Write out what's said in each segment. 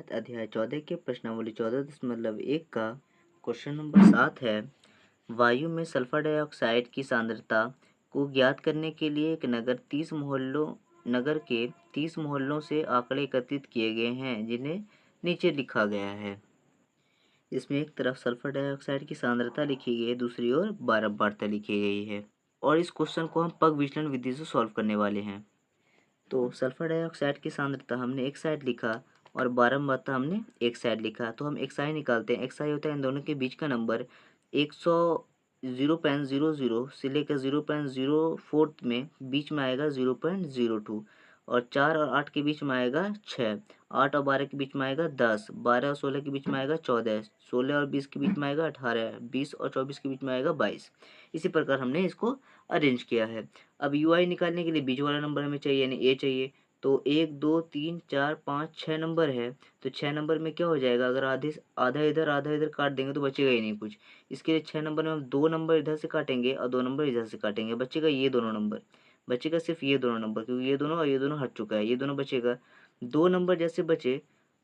गणित अध्याय 14 के प्रश्नावली 14.1 का क्वेश्चन नंबर 7 है। वायु में सल्फर डाइऑक्साइड की सांद्रता को ज्ञात करने के लिए एक नगर के 30 मोहल्लों से आंकड़े एकत्रित किए गए हैं, जिन्हें नीचे लिखा गया है। इसमें एक तरफ सल्फर डाइऑक्साइड की सांद्रता लिखी गई है, दूसरी ओर बारंबारता लिखी गई है और इस क्वेश्चन को हम पग विचलन विधि से सॉल्व करने वाले हैं। तो सल्फर डाइऑक्साइड की सांद्रता हमने एक साइड लिखा और बारंबारता हमने एक साइड लिखा। तो हम एक्स आई निकालते हैं। एक्स आई होता है इन दोनों के बीच का नंबर 0.00 से लेकर 0.04 में बीच में आएगा 0.02 और 4 और 8 के बीच में आएगा 6, 8 और 12 के बीच में आएगा 10, 12 और 16 के बीच में आएगा 14, 16 और 20 के बीच में आएगा 18, 20 और 24 के बीच में आएगा 22। इसी प्रकार हमने इसको अरेंज किया है। अब यू आई निकालने के लिए बीच वाला नंबर हमें चाहिए, यानी ए चाहिए। तो 1 2 3 4 5 6 नंबर है, तो 6 नंबर में क्या हो जाएगा, अगर आधा इधर काट देंगे तो बचेगा ही नहीं कुछ। इसके लिए 6 नंबर में हम 2 नंबर इधर से काटेंगे और 2 नंबर इधर से काटेंगे, बचेगा ये दोनों नंबर, बचेगा सिर्फ ये दोनों नंबर, क्योंकि ये दोनों और ये दोनों हट चुका है, ये दोनों बचेगा। 2 नंबर जैसे बचे,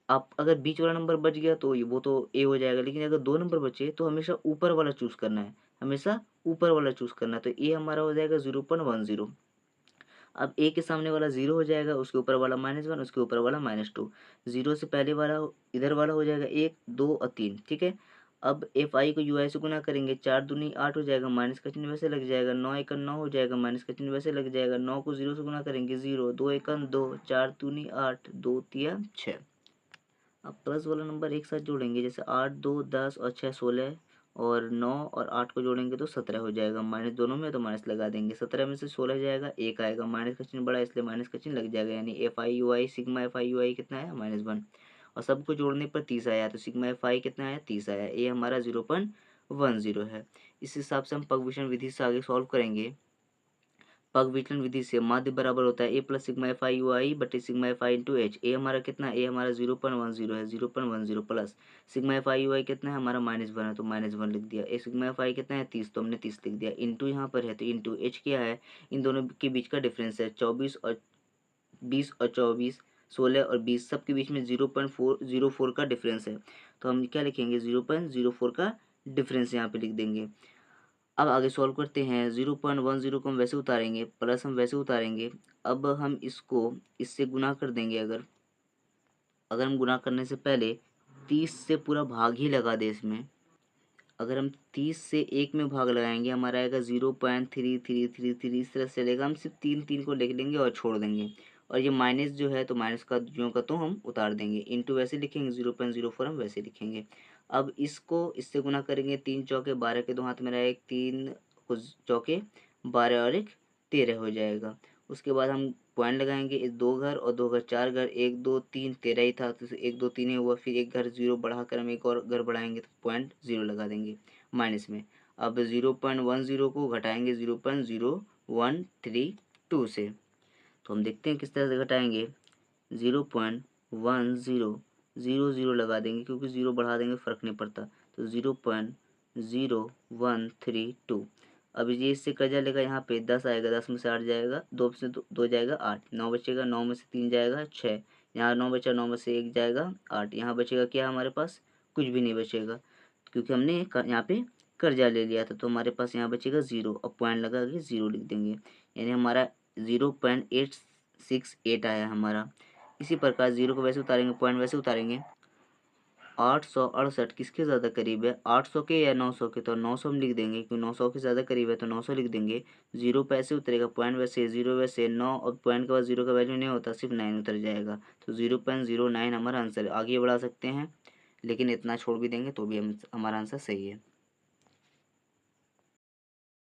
आप अगर बीच वाला नंबर बच गया तो वो तो ए हो जाएगा, लेकिन अगर 2 नंबर बचे तो हमेशा ऊपर वाला चूज करना है, हमेशा ऊपर वाला चूज करना है। तो ए हमारा हो जाएगा 0.10। अब ए के सामने वाला 0 हो जाएगा, उसके ऊपर वाला -1, उसके ऊपर वाला -2। 0 से पहले वाला इधर वाला हो जाएगा 1 2 और 3, ठीक है। अब एफ आई को यू आई से गुना करेंगे, 4 दूनी 8 हो जाएगा, माइनस का चिन्ह वैसे लग जाएगा, 9 एकम 9 हो जाएगा, माइनस का चिन्ह वैसे लग जाएगा। 9 को 0 से गुना करेंगे 0, 2 एकम 2, 4 दूनी 8, 2 तिया 6। अब प्लस वाला नंबर एक साथ जोड़ेंगे, जैसे 8 2 10 और 6 16 और 9 और 8 को जोड़ेंगे तो 17 हो जाएगा। माइनस दोनों में तो माइनस लगा देंगे, 17 में से 16 जाएगा, एक आएगा, माइनस का चिन्ह बड़ा इसलिए माइनस का चिन्ह लग जाएगा, यानी F I U I sigma F I U I कितना है -1 और सबको जोड़ने पर 30 आया, तो सिग्मा एफ आई कितना आया 30 आया। ये हमारा 0.10 है। इस हिसाब से हम पग विचलन विधि से आगे सॉल्व करेंगे। पग विचलन विधि से माध्य बराबर होता है A plus sigma F I U I बटे sigma F I into H. A हमारा कितना, ए हमारा 0.10 है, 0.10 plus sigma F I U I कितना है हमारा -1 है, तो -1 लिख दिया। ए सिग्मा एफ आई कितना है 30, तो हमने 30 लिख दिया। इंटू यहाँ पर है तो इंटू एच क्या है, इन दोनों के बीच का डिफरेंस है, 24 और 20 और 24, 16 और 20 सबके बीच में 0.404 का डिफरेंस है, तो हम क्या लिखेंगे 0.04 का डिफरेंस यहाँ पे लिख देंगे। अब आगे सॉल्व करते हैं। 0.10 को हम वैसे उतारेंगे, प्लस हम वैसे उतारेंगे। अब हम इसको इससे गुना कर देंगे। अगर हम गुना करने से पहले 30 से पूरा भाग ही लगा दे इसमें, अगर हम 30 से 1 में भाग लगाएंगे हमारा आएगा 0.3333, इस तरह से चलेगा। हम सिर्फ 3 को लिख लेंगे और छोड़ देंगे, और ये माइनस जो है तो माइनस का जो का तो हम उतार देंगे। इंटू वैसे लिखेंगे, 0.04 हम वैसे लिखेंगे। अब इसको इससे गुना करेंगे, 3 चौके 12 के 2 हाथ में रहेगा, 3 चौके 12 और 1 13 हो जाएगा। उसके बाद हम पॉइंट लगाएंगे, इस 2 घर और 2 घर 4 घर, 1 2 3 13 ही था तो 1 2 3 ही हुआ, फिर एक घर 0 बढ़ाकर हम एक और घर बढ़ाएंगे तो पॉइंट 0 लगा देंगे माइनस में। अब 0.10 को घटाएंगे 0.0132 से, तो हम देखते हैं किस तरह से घटाएंगे। 0.10 लगा देंगे, क्योंकि 0 बढ़ा देंगे फ़र्क नहीं पड़ता, तो 0.0132। अब ये इससे कर्जा लेगा, यहाँ पे 10 आएगा, 10 में से 8 जाएगा, 2 से 2 जाएगा 8, 9 बचेगा, 9 में से 3 जाएगा 6, यहाँ 9 बचा, 9 में से 1 जाएगा 8, यहाँ बचेगा क्या हमारे पास, कुछ भी नहीं बचेगा, क्योंकि हमने यहाँ पे कर्जा ले लिया था। तो हमारे पास यहाँ बचेगा 0, और पॉइंट लगा के 0 लिख देंगे, यानी हमारा 0.868 आया हमारा। इसी प्रकार 0 को वैसे उतारेंगे, पॉइंट वैसे उतारेंगे। 868 किसके ज़्यादा करीब है, 800 के या 900 के, तो 900 हम लिख देंगे, क्योंकि 900 के ज़्यादा करीब है तो 900 लिख देंगे। 0 पैसे उतरेगा, पॉइंट वैसे, 0 वैसे 9 और पॉइंट के बाद 0 का वैल्यू नहीं होता, सिर्फ 9 उतर जाएगा, तो 0.09 हमारा आंसर है। आगे बढ़ा सकते हैं, लेकिन इतना छोड़ भी देंगे तो भी हमारा आंसर सही है।